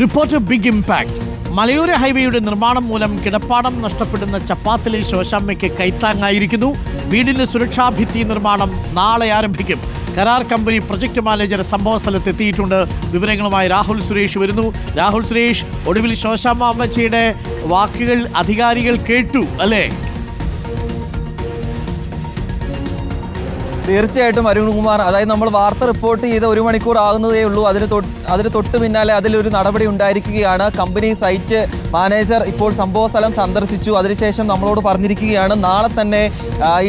Report big impact. മലയോര ഹൈവേയുടെ നിർമ്മാണം മൂലം കിടപ്പാടം നഷ്ടപ്പെടുന്ന ചപ്പാത്തിലെ ശോശാമ്മയ്ക്ക് കൈത്താങ്ങായിരിക്കുന്നു. വീടിന് സുരക്ഷാഭിത്തി നിർമ്മാണം നാളെ ആരംഭിക്കും. കരാർ കമ്പനി പ്രൊജക്ട് മാനേജർ സംഭവ സ്ഥലത്തെത്തിയിട്ടുണ്ട്. വിവരങ്ങളുമായി രാഹുൽ സുരേഷ് വരുന്നു. രാഹുൽ സുരേഷ്, ഒടുവിൽ ശോശാമ്മ അമ്മച്ചിയുടെ വാക്കുകൾ അധികാരികൾ കേട്ടു അല്ലേ? തീർച്ചയായിട്ടും അരുൺകുമാർ, അതായത് നമ്മൾ വാർത്ത റിപ്പോർട്ട് ചെയ്ത് 1 മണിക്കൂർ ആകുന്നതേ ഉള്ളൂ. അതിന് തൊട്ട് പിന്നാലെ അതിലൊരു നടപടി ഉണ്ടായിരിക്കുകയാണ്. കമ്പനി സൈറ്റ് മാനേജർ ഇപ്പോൾ സംഭവ സ്ഥലം സന്ദർശിച്ചു. അതിനുശേഷം നമ്മളോട് പറഞ്ഞിരിക്കുകയാണ് നാളെ തന്നെ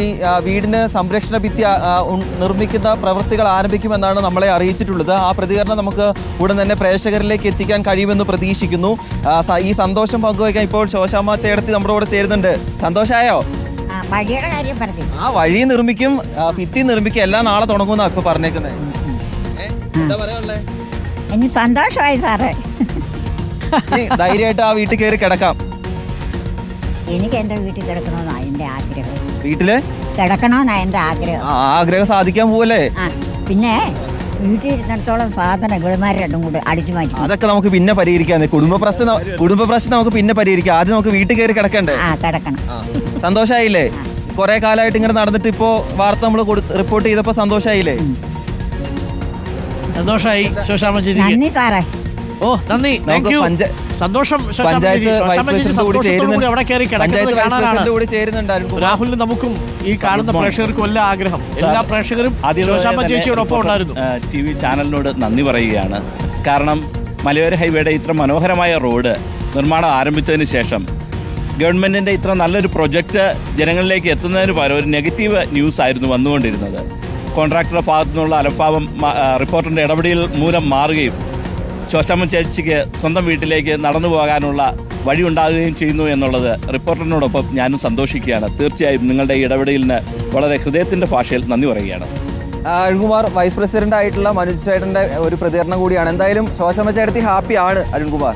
ഈ വീടിന് സംരക്ഷണ ഭിത്തി നിർമ്മിക്കുന്ന പ്രവൃത്തികൾ ആരംഭിക്കുമെന്നാണ് നമ്മളെ അറിയിച്ചിട്ടുള്ളത്. ആ പ്രതികരണം നമുക്ക് ഉടൻ തന്നെ പ്രേക്ഷകരിലേക്ക് എത്തിക്കാൻ കഴിയുമെന്ന് പ്രതീക്ഷിക്കുന്നു. ഈ സന്തോഷം പങ്കുവയ്ക്കാൻ ഇപ്പോൾ ശോശാമ്മ ചേട്ടത്തി നമ്മുടെ കൂടെ ചേരുന്നുണ്ട്. സന്തോഷായോ? വഴിയുടെ കാര്യം പറഞ്ഞു. വഴി നിർമ്മിക്കും, ഭിത്തി നിർമ്മിക്കും, എല്ലാം നാളെ തുടങ്ങുന്ന ഇപ്പൊ പറഞ്ഞേക്കുന്നത്. എന്താ പറയാനുള്ളേ? എനിക്ക് സന്തോഷമായി സാറേ. ധൈര്യമായിട്ട് ആ വീട്ടിൽ കയറി കിടക്കാം. എനിക്ക് എന്റെ വീട്ടിൽ കിടക്കണമെന്നാ എന്റെ ആഗ്രഹം. വീട്ടില് കിടക്കണമെന്നാ എന്റെ ആഗ്രഹം. ആഗ്രഹം സാധിക്കാൻ പോവല്ലേ? പിന്നെ വീട്ടിൽ ഇരുന്നിടത്തോളം സാധനം ഇവളുമാർ രണ്ടും കൂടെ അടിച്ചു മാറ്റി. അതൊക്കെ നമുക്ക് പിന്നെ പരിഹരിക്കാം. കുടുംബ പ്രശ്നം നമുക്ക് പിന്നെ പരിഹരിക്കാം. ആദ്യം നമുക്ക് വീട്ടിൽ കയറി കിടക്കണ്ടേ? കിടക്കണം. സന്തോഷായില്ലേ? കുറെ കാലമായിട്ട് ഇങ്ങനെ നടന്നിട്ട് ഇപ്പോ വാർത്ത നമ്മൾ റിപ്പോർട്ട് ചെയ്തപ്പോ സന്തോഷായില്ലേ? സന്തോഷായി ശോശാമ്മ ചേച്ചി. നന്ദി സാറേ. ഓ നന്ദി, സന്തോഷം. പഞ്ചായത്ത് വൈസ് പ്രസിഡന്റ് കൂടി ചേരുന്നുണ്ട്. രാഹുലിന് നമുക്കും ഈ കാണുന്ന പ്രേക്ഷകർക്കും എല്ലാ ആഗ്രഹം. എല്ലാ പ്രേക്ഷകരും ശോശാമ്മ ചേച്ചിയോടൊപ്പം ഉണ്ടായിരുന്നു. TV ചാനലിനോട് നന്ദി പറയുകയാണ്. കാരണം മലയോര ഹൈവേയുടെ ഇത്ര മനോഹരമായ റോഡ് നിർമ്മാണം ആരംഭിച്ചതിന് ശേഷം ഗവൺമെന്റിന്റെ ഇത്ര നല്ലൊരു പ്രൊജക്റ്റ് ജനങ്ങളിലേക്ക് എത്തുന്നതിന് പകരം ഒരു നെഗറ്റീവ് ന്യൂസ് ആയിരുന്നു വന്നുകൊണ്ടിരുന്നത്. കോൺട്രാക്ടറുടെ ഭാഗത്തു നിന്നുള്ള അലംഭാവം റിപ്പോർട്ടറിന്റെ ഇടപെടൽ മൂലം മാറുകയും ശോശാമ്മ ചേച്ചിക്ക് സ്വന്തം വീട്ടിലേക്ക് നടന്നു പോകാനുള്ള വഴി ഉണ്ടാകുകയും ചെയ്യുന്നു എന്നുള്ളത് റിപ്പോർട്ടറിനോടൊപ്പം ഞാനും സന്തോഷിക്കുകയാണ്. തീർച്ചയായും നിങ്ങളുടെ ഇടപെടലിന് വളരെ ഹൃദയത്തിന്റെ ഭാഷയിൽ നന്ദി പറയുകയാണ്. അരുൺകുമാർ, വൈസ് പ്രസിഡന്റ് ആയിട്ടുള്ള മനോജ് ചേട്ടന്റെ ഒരു പ്രതികരണം കൂടിയാണ്. എന്തായാലും ശോശാമ്മ ചേട്ടത്തി ഹാപ്പിയാണ് അരുൺകുമാർ.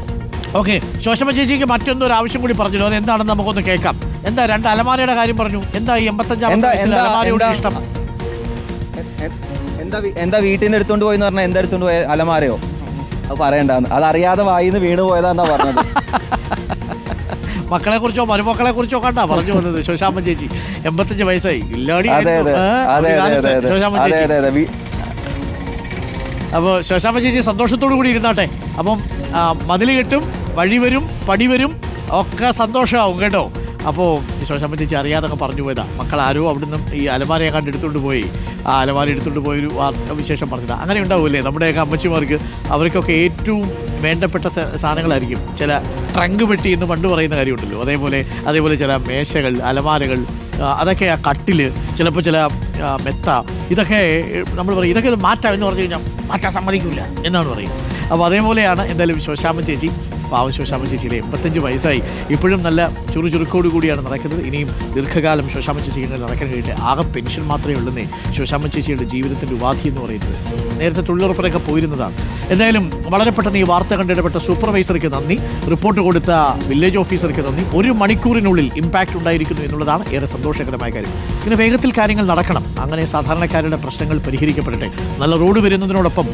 ഓക്കെ, ശോശാമ്മ ചേച്ചിക്ക് മറ്റൊന്നൊരു ആവശ്യം കൂടി പറഞ്ഞല്ലോ, അത് എന്താണെന്ന് നമുക്കൊന്ന് കേൾക്കാം. എന്താ 2 അലമാരയുടെ കാര്യം പറഞ്ഞു? എന്താ ഈ 85 അലമാരയോട് ഇഷ്ടം? എന്താ വീട്ടിൽ നിന്ന് എടുത്തോണ്ട് പോയെന്ന് പറഞ്ഞാൽ എന്താ എടുത്തോണ്ട് പോയ? അലമാരയോ? അത് പറയണ്ടെന്ന്, അതറിയാതെ വായിന്ന് വീണ് പോയതാന്നാ പറഞ്ഞത്. മക്കളെ കുറിച്ചോ മരുമക്കളെ കുറിച്ചോ കണ്ടാ പറഞ്ഞു വന്നത് ശോശാമ്മ ചേച്ചി. 85 വയസ്സായി ഇല്ലാടി ശോശാമ്മ ചേച്ചി. അപ്പോൾ ശോശാമ്മ ചേച്ചി സന്തോഷത്തോടു കൂടി ഇരുന്നാട്ടെ. അപ്പം മതിൽ കെട്ടും, വഴി വരും, പടി വരും, ഒക്കെ സന്തോഷമാവും കേട്ടോ. അപ്പോൾ ശോശാമ്മ ചേച്ചി അറിയാതൊക്കെ പറഞ്ഞു പോയതാ. മക്കൾ ആരോ അവിടുന്ന് ഈ അലമാരയെ കണ്ട് എടുത്തുകൊണ്ട് പോയി, ആ അലമാര എടുത്തുകൊണ്ട് പോയൊരു വിശേഷം പറഞ്ഞതാ. അങ്ങനെ ഉണ്ടാവില്ലേ നമ്മുടെയൊക്കെ അമ്മച്ചിമാർക്ക്? അവർക്കൊക്കെ ഏറ്റവും വേണ്ടപ്പെട്ട സാധനങ്ങളായിരിക്കും. ചില ട്രങ്ക് പെട്ടി എന്ന് പണ്ട് പറയുന്ന കാര്യമുണ്ടല്ലോ, അതേപോലെ ചില മേശകൾ, അലമാരകൾ, അതൊക്കെ ആ കട്ടില്, ചിലപ്പോൾ ചില മെത്ത, ഇതൊക്കെ നമ്മൾ പറയും ഇതൊക്കെ മാറ്റാം എന്ന് പറഞ്ഞു കഴിഞ്ഞാൽ മാറ്റാൻ സമ്മതിക്കില്ല എന്നാണ് പറയും. അപ്പോൾ അതേപോലെയാണ് എന്തായാലും ശോശാമ്മ ചേച്ചി. പാവം ശോശാമ്മ ചേച്ചിയുടെ 85 വയസ്സായി. ഇപ്പോഴും നല്ല ചുറുചുറുക്കോട് കൂടിയാണ് നടക്കുന്നത്. ഇനിയും ദീർഘകാലം ശോശാമ്മ ചേച്ചി ഇങ്ങനെ നടക്കാൻ കഴിയട്ടെ. ആകെ പെൻഷൻ മാത്രമേ ഉള്ളൂന്നേ ശോശാമ്മ ചേച്ചിയുടെ ജീവിതത്തിൻ്റെ ഉപാധി എന്ന് പറയുന്നത്. നേരത്തെ തൊഴിലുറപ്പിലൊക്കെ പോയിരുന്നതാണ്. എന്തായാലും വളരെ പെട്ടെന്ന് ഈ വാർത്ത കണ്ടിടപെട്ട സൂപ്പർവൈസർക്ക് നന്ദി, റിപ്പോർട്ട് കൊടുത്ത വില്ലേജ് ഓഫീസർക്ക് നന്ദി. 1 മണിക്കൂറിനുള്ളിൽ ഇമ്പാക്റ്റ് ഉണ്ടായിരിക്കുന്നു എന്നുള്ളതാണ് ഏറെ സന്തോഷകരമായ കാര്യം. ഇങ്ങനെ വേഗത്തിൽ കാര്യങ്ങൾ നടക്കണം. അങ്ങനെ സാധാരണക്കാരുടെ പ്രശ്നങ്ങൾ പരിഹരിക്കപ്പെടട്ടെ. നല്ല റോഡ് വരുന്നതിനോടൊപ്പം